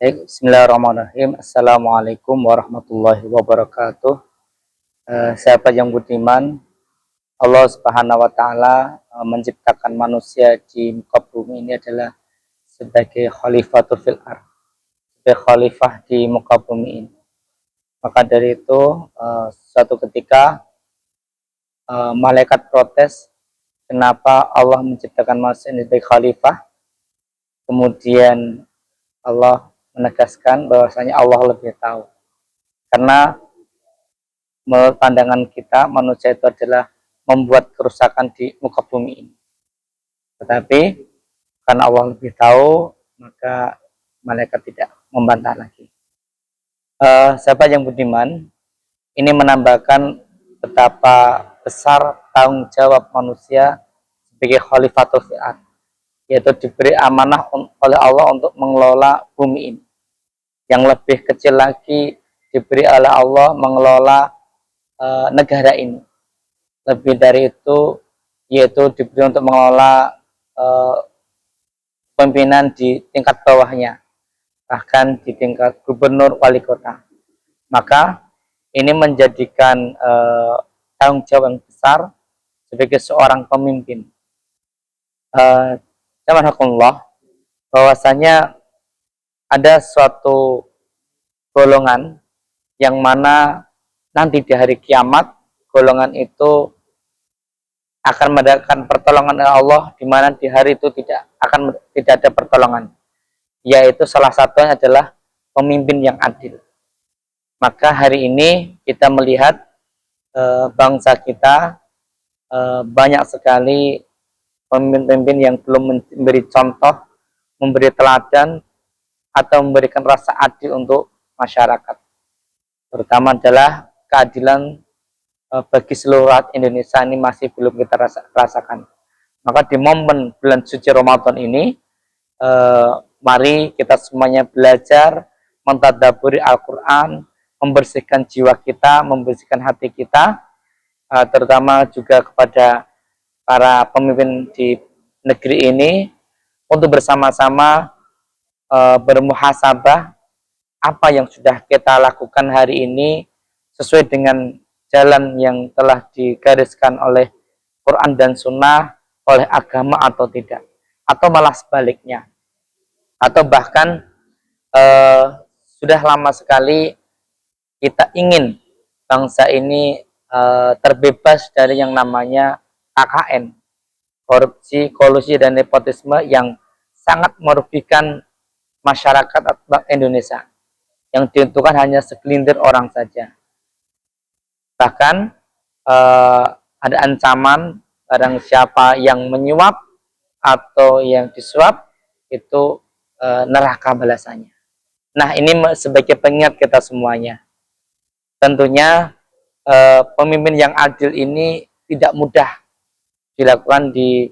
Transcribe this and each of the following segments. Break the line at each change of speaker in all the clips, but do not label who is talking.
Bismillahirrahmanirrahim. Assalamualaikum warahmatullahi wabarakatuh. Sahabat yang budiman, Allah Subhanahu wa taala menciptakan manusia di muka bumi ini adalah sebagai khalifatul fil ardh, sebagai khalifah di muka bumi ini. Maka dari itu, suatu ketika malaikat protes, kenapa Allah menciptakan manusia ini sebagai khalifah? Kemudian Allah menegaskan bahwasanya Allah lebih tahu. Karena menurut pandangan kita, manusia itu adalah membuat kerusakan di muka bumi ini. Tetapi karena Allah lebih tahu, maka malaikat tidak membantah lagi. Sahabat yang budiman, ini menambahkan betapa besar tanggung jawab manusia sebagai khalifatul fil ardh, yaitu diberi amanah oleh Allah untuk mengelola bumi ini. Yang lebih kecil lagi diberi oleh Allah mengelola negara ini. Lebih dari itu, yaitu diberi untuk mengelola pimpinan di tingkat bawahnya, bahkan di tingkat gubernur, wali kota. Maka ini menjadikan tanggung jawab yang besar sebagai seorang pemimpin. Jazakumullah, bahwasanya ada suatu golongan yang mana nanti di hari kiamat golongan itu akan mendapatkan pertolongan dari Allah, di mana di hari itu tidak ada pertolongan, yaitu salah satunya adalah pemimpin yang adil. Maka hari ini kita melihat bangsa kita banyak sekali pemimpin-pemimpin yang belum memberi contoh, memberi teladan, atau memberikan rasa adil untuk masyarakat. Terutama adalah keadilan bagi seluruh rakyat Indonesia ini masih belum kita rasakan. Maka di momen bulan suci Ramadan ini, mari kita semuanya belajar mentadabburi Al-Quran, membersihkan jiwa kita, membersihkan hati kita, terutama juga kepada para pemimpin di negeri ini, untuk bersama-sama bermuhasabah apa yang sudah kita lakukan hari ini sesuai dengan jalan yang telah digariskan oleh Quran dan Sunnah, oleh agama atau tidak, atau malah sebaliknya, atau bahkan sudah lama sekali kita ingin bangsa ini terbebas dari yang namanya KKN, korupsi, kolusi, dan nepotisme yang sangat merugikan masyarakat Indonesia, yang diuntungkan hanya segelintir orang saja. Bahkan ada ancaman barang siapa yang menyuap atau yang disuap itu neraka balasannya. Nah, ini sebagai pengingat kita semuanya. Tentunya pemimpin yang adil ini tidak mudah dilakukan di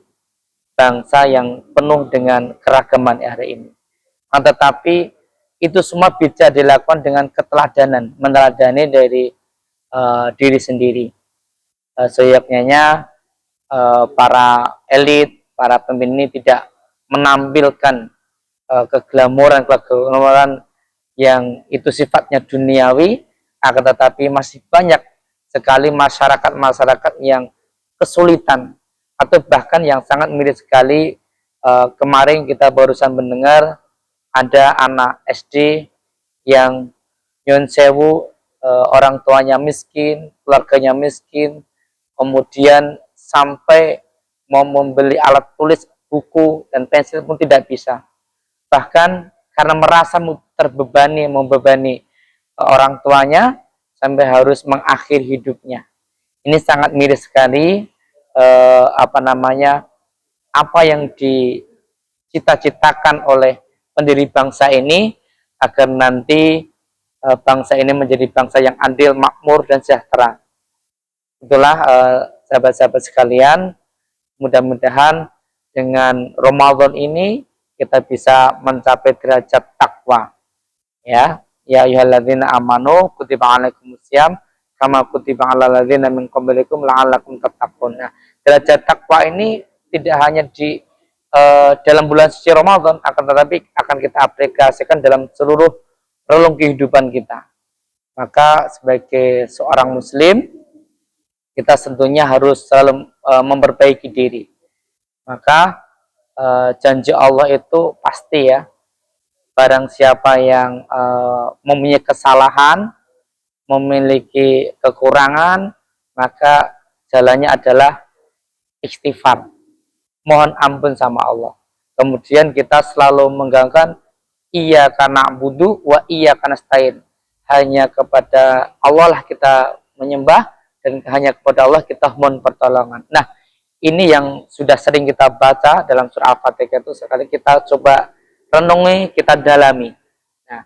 bangsa yang penuh dengan keragaman hari ini. Tetapi itu semua bisa dilakukan dengan keteladanan, meneladani dari diri sendiri. Seyogyanya para elit, para pemimpin ini tidak menampilkan keglamoran yang itu sifatnya duniawi, akan tetapi masih banyak sekali masyarakat yang kesulitan, atau bahkan yang sangat mirip sekali. Kemarin kita barusan mendengar ada anak SD yang nyun sewu, orang tuanya miskin, keluarganya miskin, kemudian sampai mau membeli alat tulis, buku, dan pensil pun tidak bisa. Bahkan karena merasa membebani orang tuanya, sampai harus mengakhiri hidupnya. Ini sangat miris sekali apa yang dicita-citakan oleh pendiri bangsa ini, agar nanti bangsa ini menjadi bangsa yang adil, makmur, dan sejahtera. Itulah sahabat-sahabat sekalian, mudah-mudahan dengan Ramadan ini kita bisa mencapai derajat takwa. Ya ayyuhalladzina amanu kutiba alaikumusiyam kama kutiba alal ladzina min qablikum la'allakum tattaqun. Nah, derajat takwa ini tidak hanya dalam bulan suci Ramadan, akan tetapi akan kita aplikasikan dalam seluruh relung kehidupan kita. Maka sebagai seorang muslim, kita tentunya harus selalu memperbaiki diri. Maka janji Allah itu pasti ya, barang siapa yang mempunyai kesalahan, memiliki kekurangan, maka jalannya adalah istighfar, mohon ampun sama Allah. Kemudian kita selalu menggangkan iyyaka na'budu wa iyyaka nasta'in, hanya kepada Allah lah kita menyembah dan hanya kepada Allah kita mohon pertolongan. Nah, ini yang sudah sering kita baca dalam surah Al-Fatihah itu, sekali kita coba renungi, kita dalami. Nah,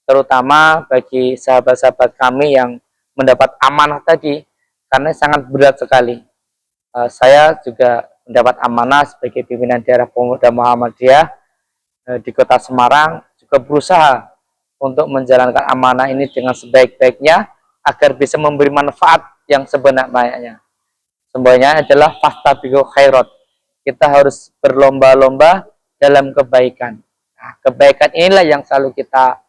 terutama bagi sahabat-sahabat kami yang mendapat amanah tadi, karena sangat berat sekali. Saya juga mendapat amanah sebagai pimpinan daerah pemuda Muhammadiyah di Kota Semarang, juga berusaha untuk menjalankan amanah ini dengan sebaik-baiknya agar bisa memberi manfaat yang sebenar-benarnya. Semuanya adalah fastabiqul khairat. Kita harus berlomba-lomba dalam kebaikan. Nah, kebaikan inilah yang selalu kita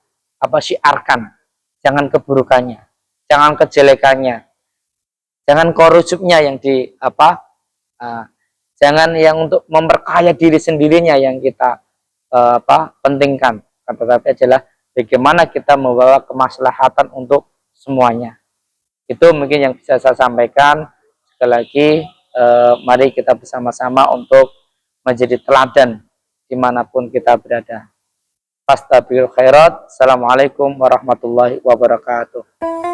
syiarkan. Jangan keburukannya, jangan kejelekannya, jangan korupsinya yang jangan yang untuk memperkaya diri sendirinya yang kita pentingkan. Tetapi adalah bagaimana kita membawa kemaslahatan untuk semuanya. Itu mungkin yang bisa saya sampaikan. Sekali lagi, mari kita bersama-sama untuk menjadi teladan dimanapun kita berada. Fastabiqul khairat. Assalamualaikum warahmatullahi wabarakatuh.